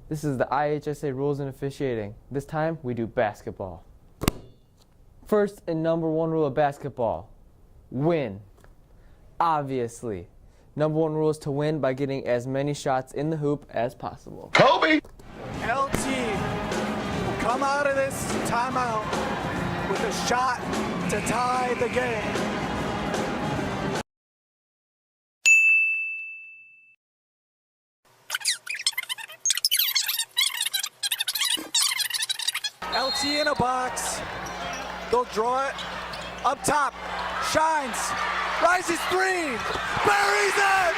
This is the IHSA rules and officiating. This time, we do basketball. First and number one rule of basketball, win. Obviously. Number one rule is to win by getting as many shots in the hoop as possible. Kobe! LT will come out of this timeout with a shot to tie the game. LT in a box. They'll draw it. Up top. Shines. Rises three. Buries it!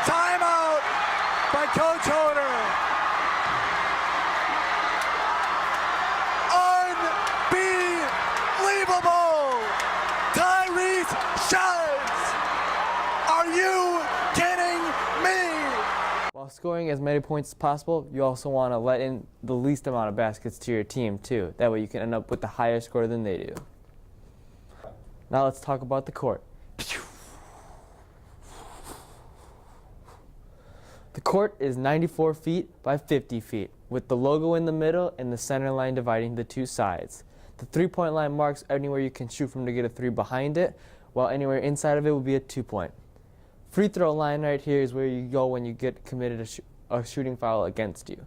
Timeout by Coach Hoder. Unbelievable! Tyrese Shines! Are you kidding me? While scoring as many points as possible, you also want to let in the least amount of baskets to your team too. That way you can end up with the higher score than they do. Now let's talk about the court. The court is 94 feet by 50 feet, with the logo in the middle and the center line dividing the two sides. The three-point line marks anywhere you can shoot from to get a three behind it, while anywhere inside of it will be a 2-point. Free throw line right here is where you go when you get committed a shooting foul against you.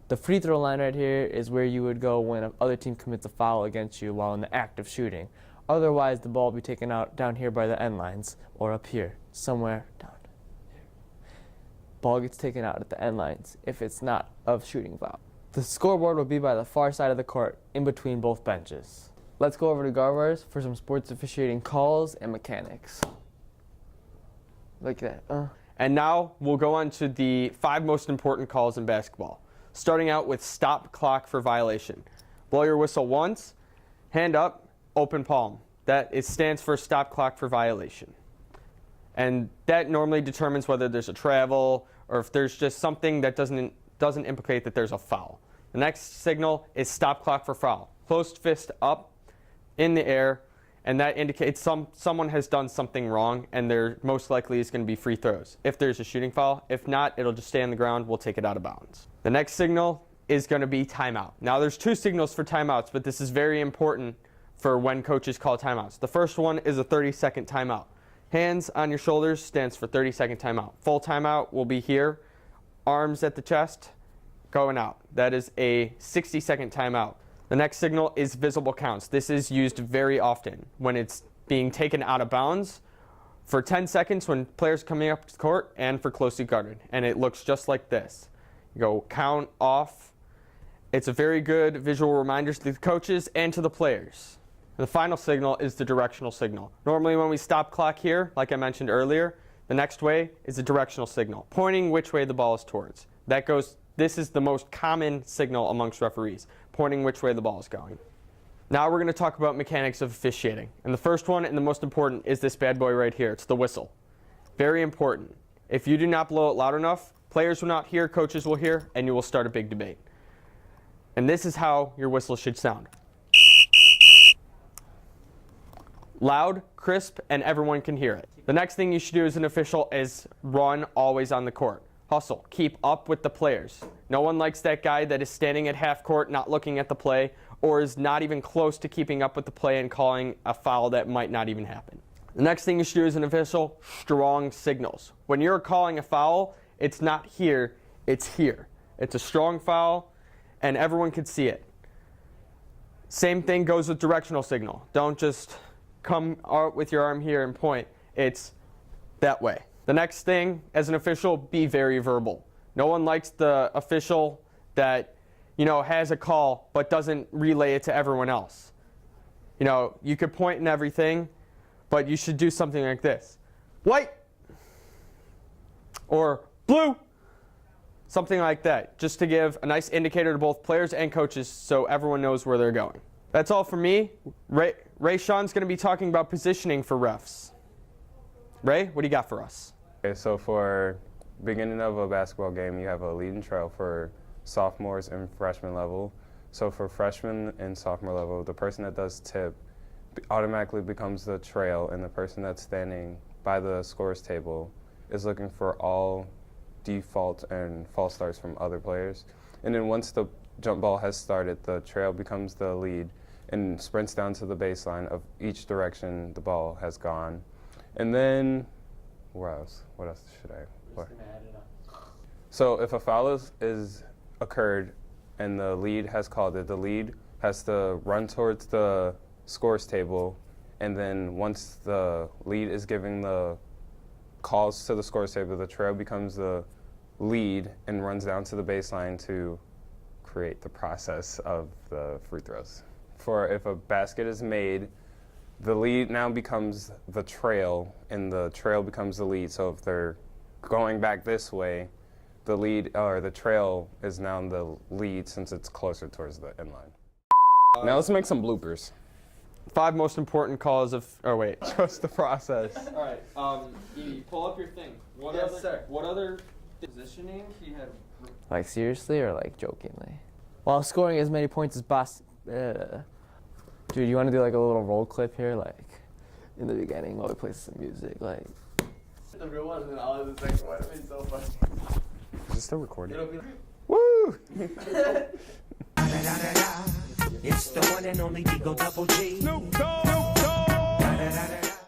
The free throw line right here is where you would go when another team commits a foul against you while in the act of shooting. Otherwise, the ball will be taken out down here by the end lines or up here, somewhere down here. Ball gets taken out at the end lines if it's not of shooting foul. The scoreboard will be by the far side of the court, in between both benches. Let's go over to Garbarz for some sports officiating calls and mechanics. Like that. And now we'll go on to the 5 most important calls in basketball. Starting out with stop clock for violation. Blow your whistle once, hand up, open palm. That stands for stop clock for violation. And that normally determines whether there's a travel or if there's just something that doesn't implicate that there's a foul. The next signal is stop clock for foul. Closed fist up in the air, and that indicates someone has done something wrong, and there most likely is going to be free throws. If there's a shooting foul, if not, it'll just stay on the ground. We'll take it out of bounds. The next signal is going to be timeout. Now there's 2 signals for timeouts, but this is very important for when coaches call timeouts. The first one is a 30-second timeout. Hands on your shoulders stands for 30-second timeout. Full timeout will be here. Arms at the chest, going out. That is a 60-second timeout. The next signal is visible counts. This is used very often when it's being taken out of bounds for 10 seconds when players coming up to the court and for closely guarded. And it looks just like this. You go count off. It's a very good visual reminder to the coaches and to the players. The final signal is the directional signal. Normally when we stop clock here, like I mentioned earlier, the next way is a directional signal, pointing which way the ball is towards. This is the most common signal amongst referees, pointing which way the ball is going. Now we're going to talk about mechanics of officiating. And the first one and the most important is this bad boy right here. It's the whistle. Very important. If you do not blow it loud enough, players will not hear, coaches will hear, and you will start a big debate. And this is how your whistle should sound. Loud, crisp, and everyone can hear it. The next thing you should do as an official is run always on the court. Hustle. Keep up with the players. No one likes that guy that is standing at half court not looking at the play or is not even close to keeping up with the play and calling a foul that might not even happen. The next thing you should do as an official, strong signals. When you're calling a foul, it's not here, it's here. It's a strong foul and everyone can see it. Same thing goes with directional signal. Don't just come out with your arm here and point. It's that way. The next thing, as an official, be very verbal. No one likes the official that, has a call but doesn't relay it to everyone else. You could point and everything, but you should do something like this. White! Or blue! Something like that, just to give a nice indicator to both players and coaches so everyone knows where they're going. That's all for me. Ray Sean's going to be talking about positioning for refs. Ray, what do you got for us? Okay, so for beginning of a basketball game, you have a lead and trail for sophomores and freshman level. So for freshman and sophomore level, the person that does tip automatically becomes the trail, and the person that's standing by the scores table is looking for all default and false starts from other players. And then once the jump ball has started, the trail becomes the lead and sprints down to the baseline of each direction the ball has gone. And then, where else? What else should I play? So if a foul is occurred and the lead has called it, the lead has to run towards the scores table, and then once the lead is giving the calls to the scores table, the trail becomes the lead and runs down to the baseline to create the process of the free throws. For if a basket is made, the lead now becomes the trail, and the trail becomes the lead. So if they're going back this way, the lead or the trail is now the lead since it's closer towards the end line. Now let's make some bloopers. 5 most important calls of. Oh wait. Trust the process. All right. Edie, pull up your thing. What other positioning he had? Like seriously or like jokingly? While scoring as many points as possible. Dude, you want to do like a little roll clip here, like in the beginning while we play some music, like the real one, and then all of the second one. It'd be so funny. Is this still recording? Woo! It's the one and only Digo Double G.